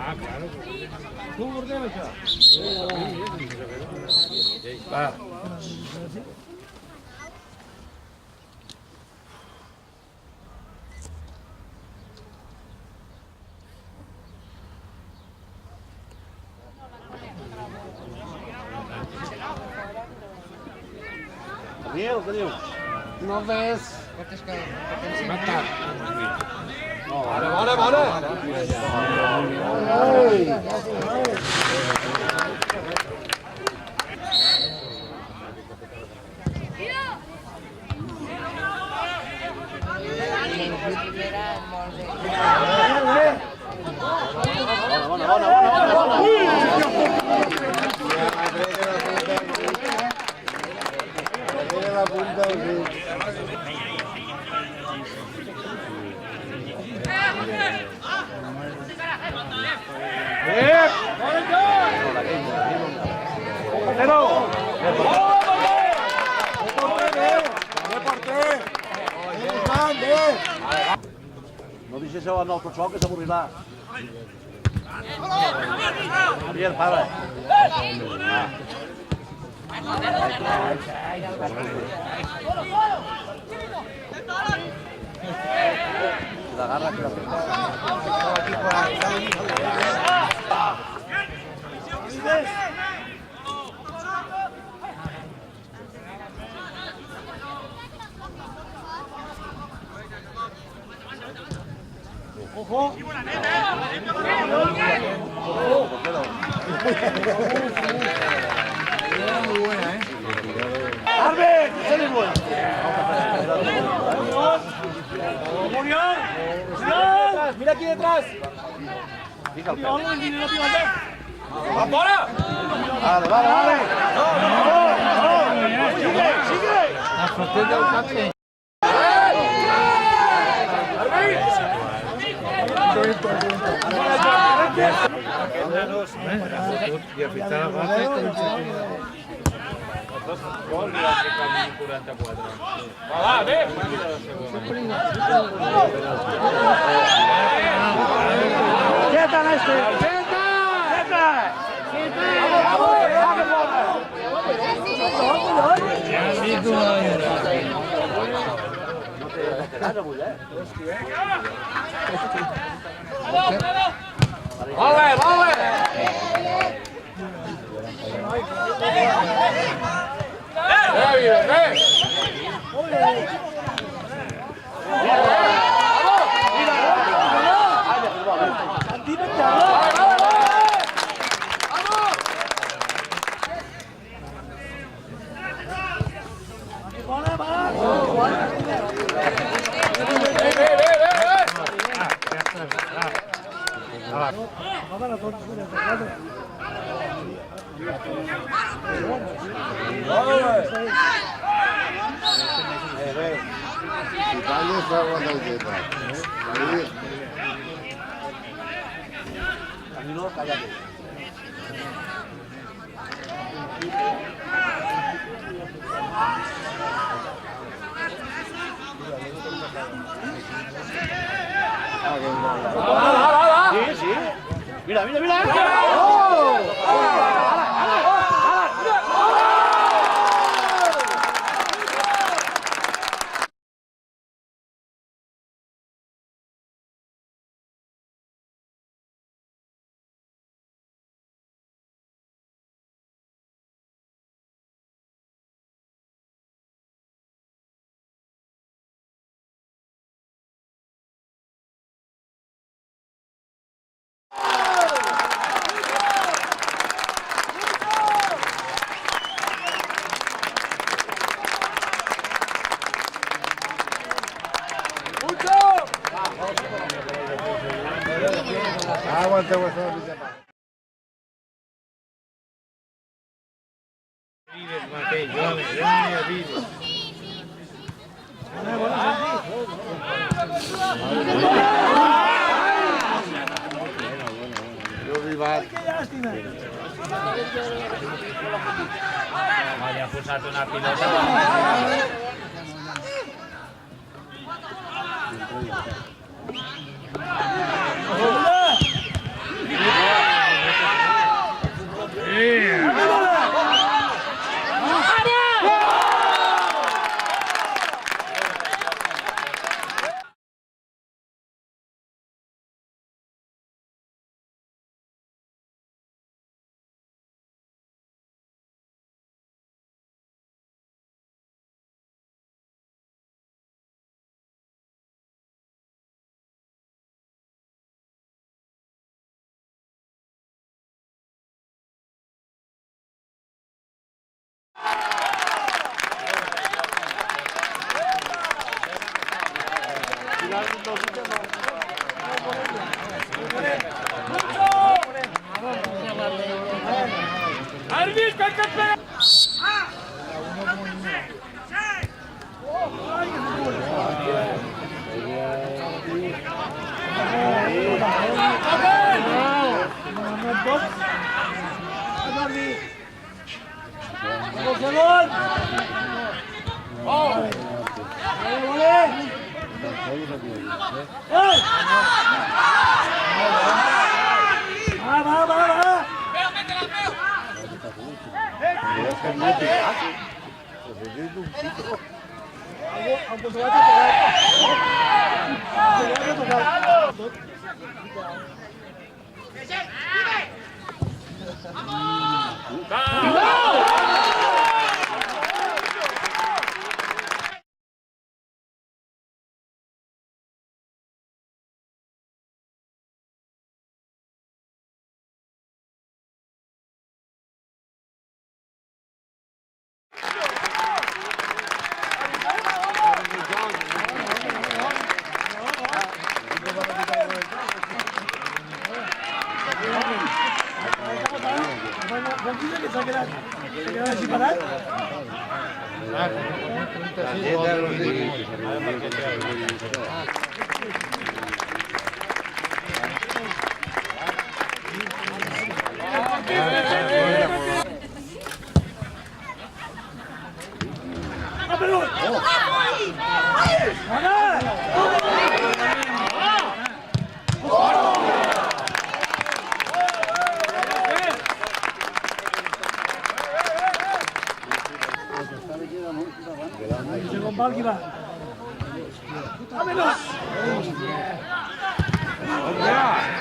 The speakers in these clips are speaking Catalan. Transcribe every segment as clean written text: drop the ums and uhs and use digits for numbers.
Ah, claro. ¿Tú por qué me echas? Va. Daniel, Daniel. No ves. Mata. Vale, vale, vale. No dice això al nostre xoc que s'avorrirà. Javier, para. La agarra que la ¡ojo! Muy buena, ¿eh? ¡Arben! ¡Sale bueno! ¡Murión! ¡Mira aquí detrás! ¡Vamos! ¡Vale, vale, vale! ¡No! ¡Sigue, sigue! La sortida del capitán. I a ficar la base gol i l'altre 44. Va, bé! ¡Quieta, Néstor! ¡Quieta! Vale, vale! Camilo, cállate. Sí, sí. Mira, mira, mira. ¡Oh! Aguanta, aguanta. Vives, Matei, jo mira, vives. Jo vivat. Li ha posat una pilota.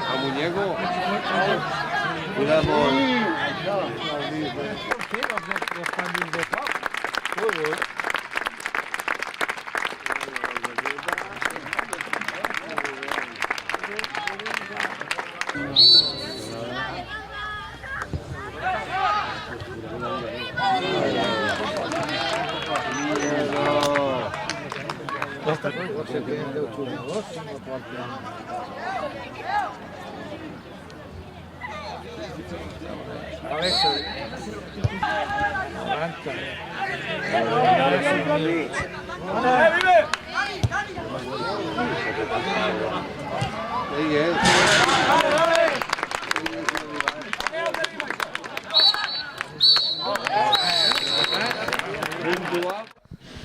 A muñeco. Cuidado.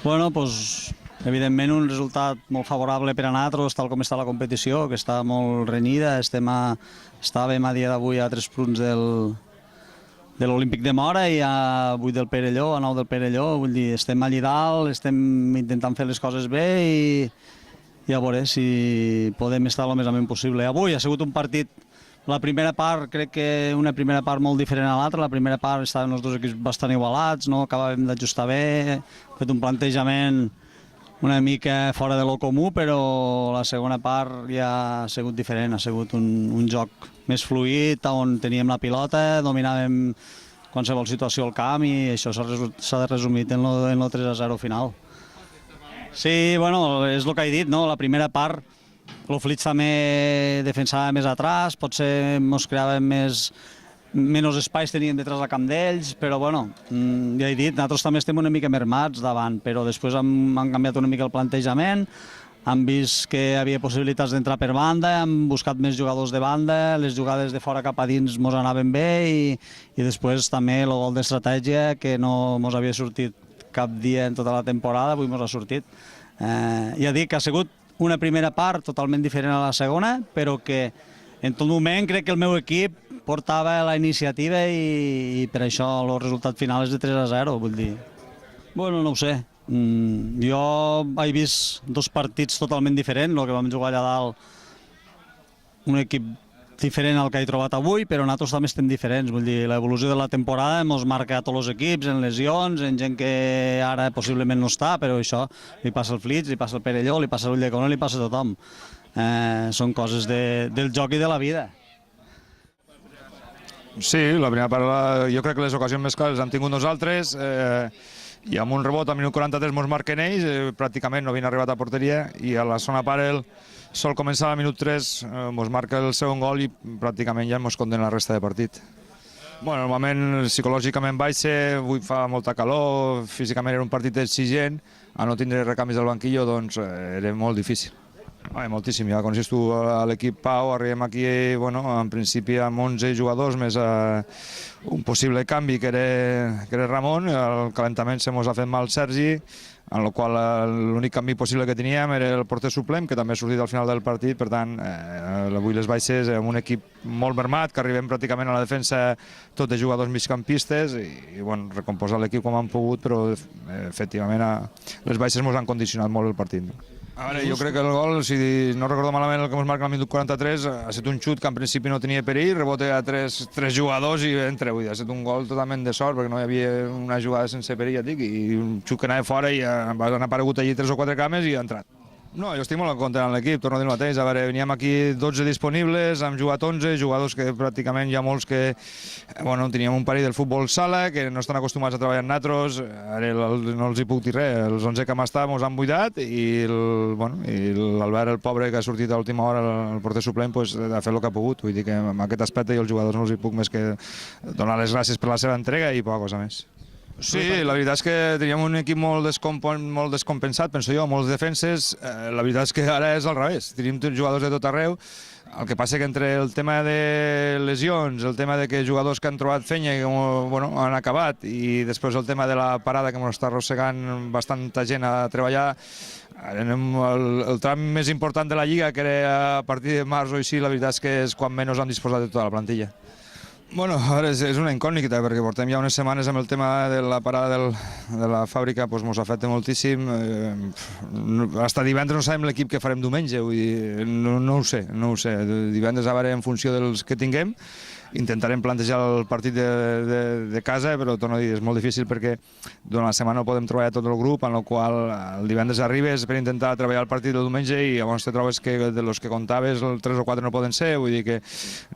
Bueno, doncs, evidentment un resultat molt favorable per a nosaltres, tal com està la competició, que està molt renyida. Estàvem a dia d'avui a 3 punts de l'Olímpic de Mora i a 8 del Perelló, a 9 del Perelló. Vull dir, estem allí dalt, estem intentant fer les coses bé i a veure si podem estar el més amunt possible. Avui ha sigut un partit, la primera part, crec que una primera part molt diferent a l'altra. La primera part estaven els dos equips bastant igualats, no acabàvem d'ajustar bé, fet un plantejament una mica fora de lo comú, però la segona part ja ha sigut diferent, ha sigut un joc més fluid, on teníem la pilota, dominàvem qualsevol situació al camp i això s'ha resumit en lo 3-0 final. Sí, bueno, és el que he dit, no? La primera part, el Flix també defensava més atràs, potser ens creàvem menys espais teníem detrás del camp d'ells, però bueno, ja he dit, nosaltres també estem una mica mermats davant, però després han canviat una mica el plantejament, han vist que hi havia possibilitats d'entrar per banda, han buscat més jugadors de banda, les jugades de fora cap a dins mos anaven bé i després també el gol d'estratègia que no mos havia sortit cap dia en tota la temporada, avui mos ha sortit. Ja dic que ha sigut una primera part totalment diferent a la segona, però que en tot moment crec que el meu equip portava la iniciativa i per això el resultat final és de 3-0, vull dir. Bueno, no ho sé. Jo he vist dos partits totalment diferents, el que vam jugar allà dalt, un equip diferent al que he trobat avui, però nosaltres també estem diferents. Vull dir, l'evolució de la temporada ens marca a tots els equips, en lesions, en gent que ara possiblement no està, però això li passa al Flix, li passa al Perelló, li passa al Ulldecona, li passa a tothom. Són coses del joc i de la vida. Sí, la primera part, jo crec que les ocasions més clares les hem tingut nosaltres. i amb un rebot al minut 43 ens marquen ells, pràcticament no havien arribat a porteria, i a la segona part el sol començar al minut 3, ens marca el segon gol i pràcticament ja ens condena la resta de partit. Bueno, el moment psicològicament baixa, avui fa molta calor, físicament era un partit exigent, a no tindre recanvis al banquillo doncs era molt difícil. Moltíssim, ja coneixes tu l'equip Pau, arribem aquí, bueno, en principi amb 11 jugadors més un possible canvi que era Ramon, el calentament se mos ha fet mal Sergi, en el qual l'únic canvi possible que teníem era el porter suplent, que també ha sortit al final del partit, per tant, avui les baixes amb un equip molt mermat, que arribem pràcticament a la defensa tot de jugadors migcampistes i bueno, recomposar l'equip com han pogut, però efectivament les baixes ens han condicionat molt el partit. A veure, jo crec que el gol, si no recordo malament el que ens marca al minut 43, ha estat un xut que en principi no tenia perill, rebote a tres jugadors i entra. Vull dir, ha estat un gol totalment de sort perquè no hi havia una jugada sense perill, ja dic, i un xut que anava fora i han aparegut allí 3 o 4 cames i ha entrat. No, jo estic molt content amb l'equip, torno a dir el mateix. A veure, veníem aquí 12 disponibles, hem jugat 11, jugadors que pràcticament hi ha molts que teníem un perill del futbol sala, que no estan acostumats a treballar amb nosaltres, ara no els hi puc dir res, els 11 que hem estat ens han buidat i l'Albert, el pobre, que ha sortit a l'última hora, el porter suplent, ha fet el que ha pogut. Vull dir que en aquest aspecte jo als jugadors no els hi puc més que donar les gràcies per la seva entrega i poca cosa més. Sí, la veritat és que teníem un equip molt descompensat, penso jo, molts defenses. La veritat és que ara és al revés, tenim jugadors de tot arreu. El que passa que entre el tema de lesions, el tema de que jugadors que han trobat fenya i han acabat, i després el tema de la parada que ens està arrossegant bastanta gent a treballar, el tram més important de la Lliga, que era a partir de març o així, la veritat és que és quan menys han disposat de tota la plantilla. Bueno, ara és una incògnita, perquè portem ja unes setmanes amb el tema de la parada de la fàbrica, ens afecta moltíssim. Fins divendres no sabem l'equip que farem diumenge, vull dir, no ho sé. Divendres a veure en funció dels que tinguem. Intentarem plantejar el partit de casa, però torno a dir, és molt difícil perquè durant la setmana no podem treballar tot el grup, en el qual el divendres arribes per intentar treballar el partit del diumenge i llavors te trobes que de los que comptaves 3 o 4 no poden ser, vull dir que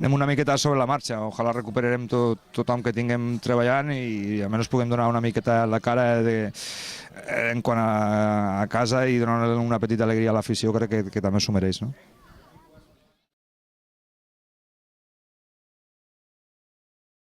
anem una miqueta sobre la marxa. Ojalà recuperarem tothom que tinguem treballant i almenys puguem donar una miqueta la cara en quant a casa i donar una petita alegria a l'afició, crec que també s'ho mereix, no?